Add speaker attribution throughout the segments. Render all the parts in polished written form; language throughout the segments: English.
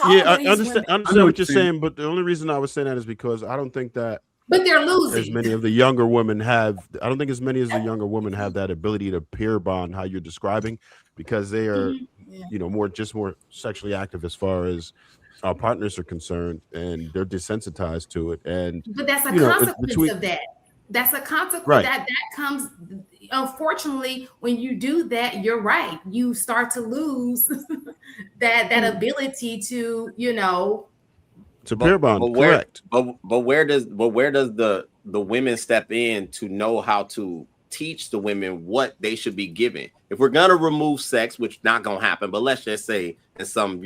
Speaker 1: all
Speaker 2: Yeah,
Speaker 1: of
Speaker 2: I
Speaker 1: these women,
Speaker 2: understand what you're saying, but the only reason I was saying that is because I don't think that
Speaker 1: but they're
Speaker 2: as
Speaker 1: losing.
Speaker 2: many of the younger women have. I don't think as many as the younger women have that ability to peer bond how you're describing, because they are,
Speaker 1: Mhm. Yeah.
Speaker 2: more sexually active as far as our partners are concerned, and they're desensitized to it. And
Speaker 1: But that's a
Speaker 2: it's
Speaker 1: consequence
Speaker 2: between
Speaker 1: of that. That's a consequence
Speaker 2: right.
Speaker 1: that comes. Unfortunately, when you do that, you're right. You start to lose that ability to,
Speaker 2: It's a
Speaker 3: But
Speaker 2: peer
Speaker 3: but
Speaker 2: bond,
Speaker 3: where
Speaker 2: correct?
Speaker 3: but where does the women step in to know how to teach the women what they should be given? If we're gonna remove sex, which not gonna happen, but let's just say in some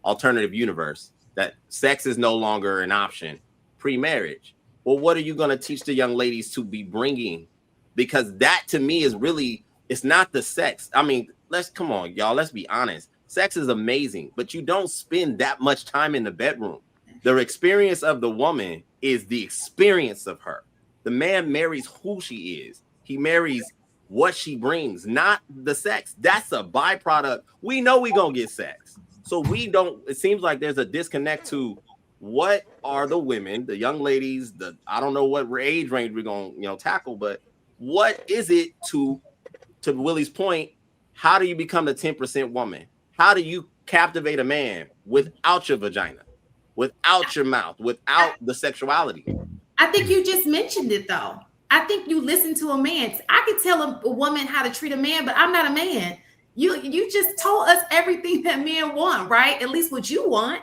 Speaker 3: alternative universe that sex is no longer an option pre-marriage. Well, what are you gonna teach the young ladies to be bringing? Because that to me is really, it's not the sex. I mean, let's come on, y'all. Let's be honest. Sex is amazing, but you don't spend that much time in the bedroom. The experience of the woman is the experience of her. The man marries who she is. He marries what she brings, not the sex. That's a byproduct. We know we're going to get sex. So we don't, it seems like there's a disconnect to what are the women, the young ladies, I don't know what age range we're going to tackle, but what is it to Willie's point, how do you become the 10% woman? How do you captivate a man without your vagina? Without your mouth, without the sexuality.
Speaker 1: I think you just mentioned it though. I think you listen to a man. I could tell a woman how to treat a man, but I'm not a man. You just told us everything that men want, right? At least what you want.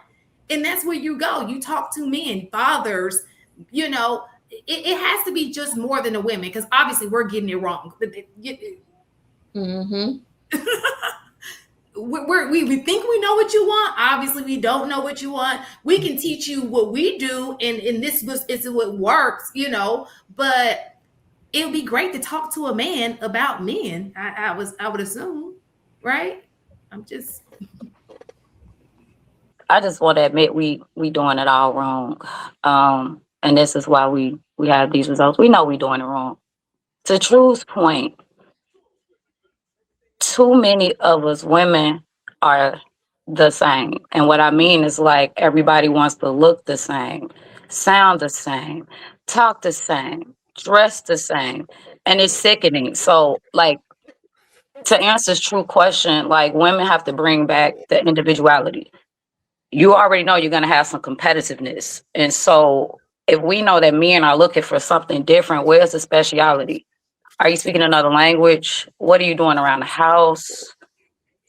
Speaker 1: And that's where you go. You talk to men, fathers, it has to be just more than the women, because obviously we're getting it wrong.
Speaker 4: Mm-hmm.
Speaker 1: We think we know what you want. Obviously, we don't know what you want. We can teach you what we do, and this is what works, But it would be great to talk to a man about men. I would assume, right?
Speaker 5: I just want to admit we doing it all wrong, and this is why we have these results. We know we doing it wrong. To True's point, too many of us women are the same, and what I mean is like everybody wants to look the same, sound the same, talk the same, dress the same, and it's sickening. So, like, to answer this true question, like women have to bring back the individuality. You already know you're going to have some competitiveness. And so if we know that men are looking for something different, where's the speciality? Are you speaking another language? What are you doing around the house?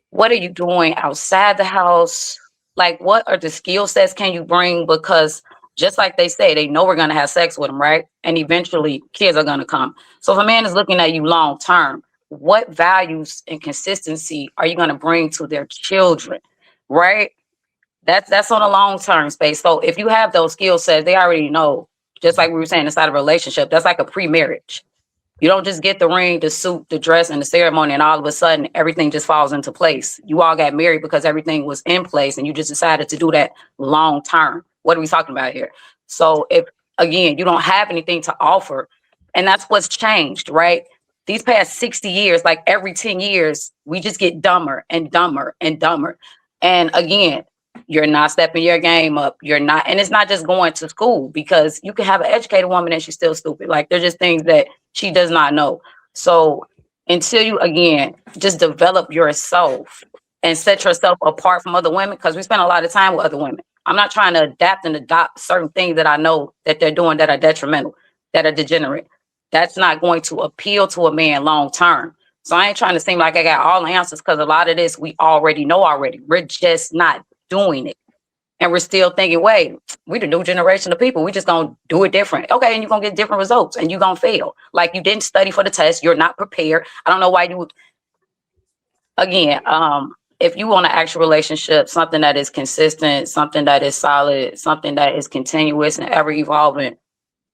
Speaker 5: What are you doing outside the house? Like, what are the skill sets can you bring? Because just like they say, they know we're going to have sex with them, right? And eventually kids are going to come. So if a man is looking at you long term, what values and consistency are you going to bring to their children, right? That's on a long term space. So if you have those skill sets, they already know. Just like we were saying inside of a relationship, that's like a pre-marriage. You don't just get the ring, the suit, the dress, and the ceremony, and all of a sudden everything just falls into place. You all got married because everything was in place, and you just decided to do that long term. What are we talking about here? So if again you don't have anything to offer, and that's what's changed, right? These past 60 years, like every 10 years, we just get dumber and dumber and dumber. And again, you're not stepping your game up. You're not, and it's not just going to school, because you can have an educated woman and she's still stupid. Like there's just things that she does not know. So until you again just develop yourself and set yourself apart from other women, because we spend a lot of time with other women. I'm not trying to adapt and adopt certain things that I know that they're doing that are detrimental, that are degenerate. That's not going to appeal to a man long term. So I ain't trying to seem like I got all the answers, because a lot of this we already know already. We're just not doing it. And we're still thinking, wait, we the new generation of people. We just gonna do it different. Okay, and you're gonna get different results and you're gonna fail. Like you didn't study for the test, you're not prepared. I don't know why you would again, if you want an actual relationship, something that is consistent, something that is solid, something that is continuous and ever evolving,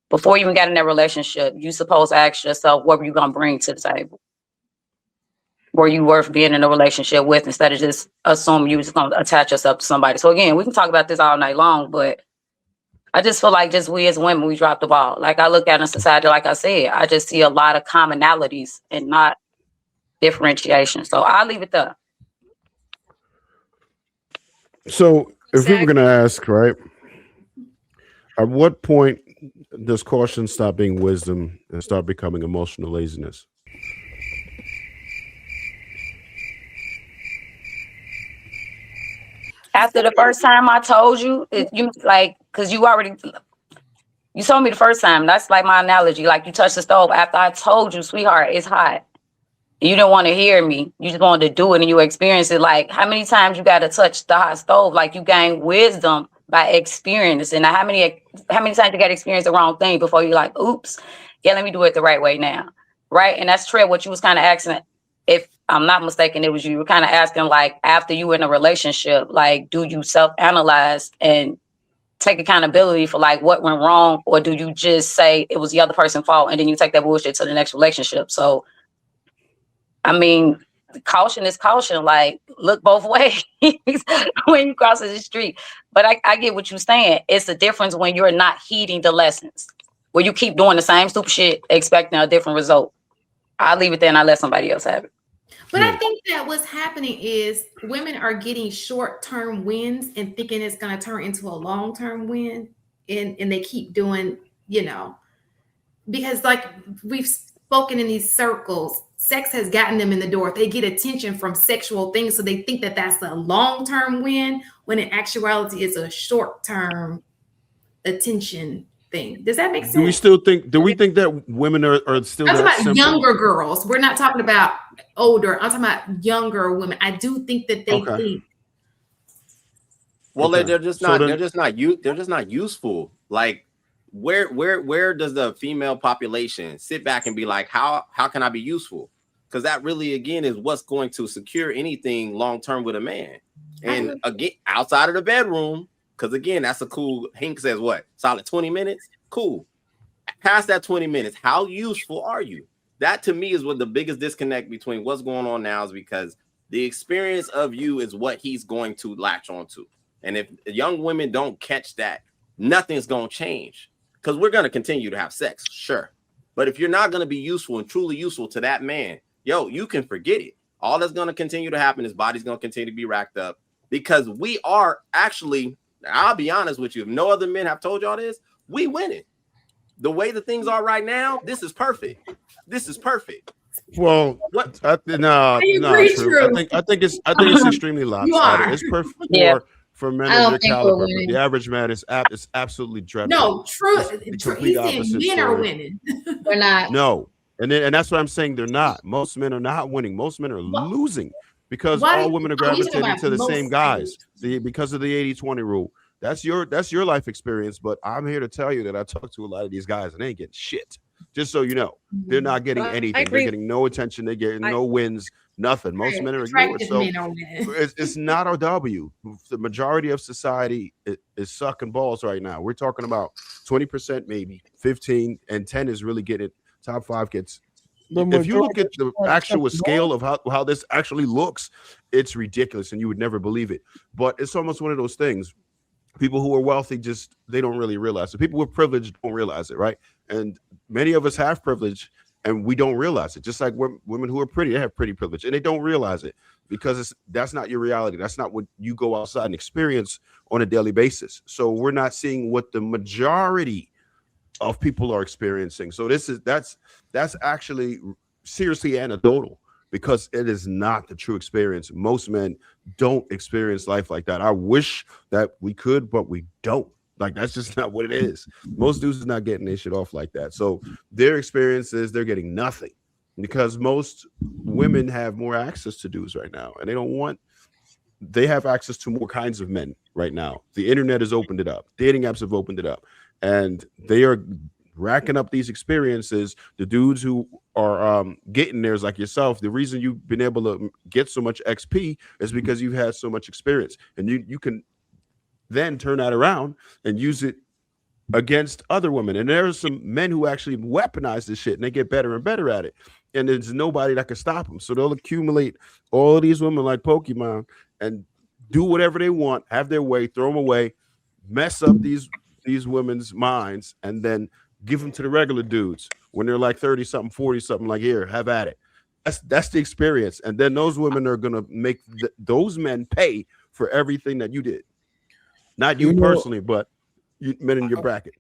Speaker 5: before you even got in that relationship, you supposed to ask yourself, what were you gonna bring to the table? Were you worth being in a relationship with, instead of just assuming you was going to attach yourself to somebody? So again, we can talk about this all night long, but I just feel like just we as women, we dropped the ball. Like I look at in society, like I said, I just see a lot of commonalities and not differentiation. So I'll leave it there.
Speaker 2: So If we were going to
Speaker 5: Exactly.
Speaker 2: ask, right, at what point does caution stop being wisdom and start becoming emotional laziness?
Speaker 5: After the first time I told you, you like, because you told me the first time. That's like my analogy. Like you touched the stove. After I told you, sweetheart, it's hot. You didn't want to hear me. You just wanted to do it and you experienced it. Like how many times you got to touch the hot stove? Like you gain wisdom by experience. And how many times you got to experience the wrong thing before you're like, oops, yeah, let me do it the right way now. Right. And that's true. What you was kind of asking, if I'm not mistaken, it was you were kind of asking like after you were in a relationship, like do you self-analyze and take accountability for like what went wrong, or do you just say it was the other person's fault and then you take that bullshit to the next relationship? So I mean, caution is caution. Like, look both ways when you cross the street. But I get what you're saying. It's the difference when you're not heeding the lessons, where you keep doing the same stupid shit, expecting a different result. I'll leave it there and I let somebody else have it.
Speaker 1: But I think that what's happening is women are getting short-term wins and thinking it's going to turn into a long-term win. And they keep doing, because like we've spoken in these circles, sex has gotten them in the door. They get attention from sexual things. So they think that that's a long-term win when in actuality it's a short-term attention thing. Does that make sense?
Speaker 2: Do we think that women are still
Speaker 1: I'm
Speaker 2: that
Speaker 1: talking about
Speaker 2: simple?
Speaker 1: younger girls. We're not talking about older. I'm talking about younger women. I do think that they think.
Speaker 3: Well, they're just not. They're just not useful. Like, where does the female population sit back and be like, how can I be useful? Because that really, again, is what's going to secure anything long term with a man. And again, outside of the bedroom, because again, that's a cool. Hank says what? Solid 20 minutes. Cool. Past that 20 minutes, how useful are you? That to me is what the biggest disconnect between what's going on now is, because the experience of you is what he's going to latch onto. And if young women don't catch that, nothing's going to change, because we're going to continue to have sex. Sure. But if you're not going to be useful and truly useful to that man, you can forget it. All that's going to continue to happen is body's going to continue to be racked up, because we are actually, I'll be honest with you, if no other men have told y'all this, we winning. The way the things are right now, this is perfect. This is perfect.
Speaker 2: Well,
Speaker 3: what?
Speaker 2: I think it's extremely lopsided. It's perfect for men of your caliber, but the average man is absolutely dreadful.
Speaker 1: No, true.
Speaker 2: Complete opposite.
Speaker 1: Men are winning.
Speaker 4: We're not.
Speaker 2: No, and that's what I'm saying. They're not. Most men are not winning. Most men are losing, because all women are gravitating to the same guys. Because of the 80-20 rule. That's your life experience, but I'm here to tell you that I talk to a lot of these guys and they ain't getting shit. Just so you know, they're not getting anything. They're getting no attention. They're getting no wins, nothing. Most men are ignored. So it's not a W. The majority of society is sucking balls right now. We're talking about 20%, maybe 15, and 10 is really getting it. Top 5 gets. If you look at the actual scale of how this actually looks, it's ridiculous, and you would never believe it. But it's almost one of those things. People who are wealthy they don't really realize it. People with privilege don't realize it, right? And many of us have privilege and we don't realize it. Just like women who are pretty, they have pretty privilege and they don't realize it, because that's not your reality. That's not what you go outside and experience on a daily basis. So we're not seeing what the majority of people are experiencing. So that's actually seriously anecdotal, because it is not the true experience. Most men don't experience life like that. I wish that we could, but we don't. Like, that's just not what it is. Most dudes are not getting their shit off like that. So their experiences, they're getting nothing, because most women have more access to dudes right now, and they have access to more kinds of men right now. The internet has opened it up. Dating apps have opened it up, and they are racking up these experiences. The dudes who are getting theirs, like yourself, the reason you've been able to get so much XP is because you've had so much experience, and you can then turn that around and use it against other women. And there are some men who actually weaponize this shit, and they get better and better at it, and there's nobody that can stop them. So they'll accumulate all of these women like Pokemon and do whatever they want, have their way, throw them away, mess up these women's minds, and then give them to the regular dudes when they're like 30 something, 40 something, like, here, have at it. That's the experience. And then those women are going to make those men pay for everything that you did. Not you personally, but men in your bracket.